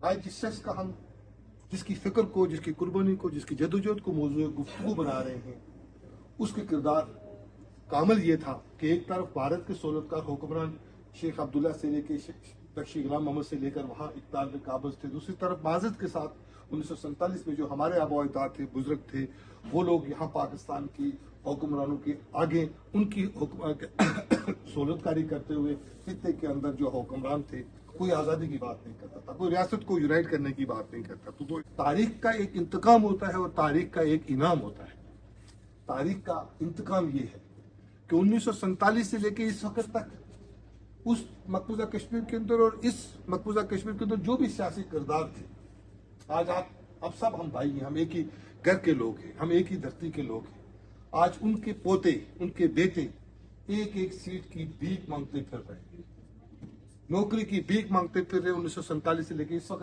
آج جس شخص کا ہم جس کی فکر کو، جس کی قربانی کو، جس کی جدوجہد کو موضوع گفتگو بنا رہے ہیں، اس کے کردار کامل یہ تھا کہ ایک طرف بھارت کے سہولتکار حکمران شیخ عبداللہ سے لے کے بخشی غلام محمد سے لے کر وہاں اقتدار میں قابض تھے، دوسری طرف معذرت کے ساتھ 1947 میں جو ہمارے آباء و اجداد تھے، بزرگ تھے، وہ لوگ یہاں پاکستان کی حکمرانوں کے آگے ان کی سہولتکاری کرتے ہوئے خطے کے اندر جو حکمران تھے، کوئی آزادی کی بات نہیں کرتا تھا، کوئی ریاست کو یونائٹ کرنے کی بات نہیں کرتا. تو تاریخ کا ایک انتقام ہوتا ہے اور تاریخ کا ایک انعام ہوتا ہے. تاریخ کا انتقام یہ ہے کہ 1947 سے لے کے اس وقت تک اس مقبوضہ کشمیر کے اندر اور اس مقبوضہ کشمیر کے اندر جو بھی سیاسی کردار تھے، آج اب سب ہم بھائی ہیں، ہم ایک ہی گھر کے لوگ ہیں، ہم ایک ہی دھرتی کے لوگ ہیں. آج ان کے پوتے، ان کے بیٹے ایک ایک سیٹ کی بھیک مانگتے پھر رہے ہیں، نوکری کی بھیک مانگتے پھر رہے 1947 سے لے کے اس وقت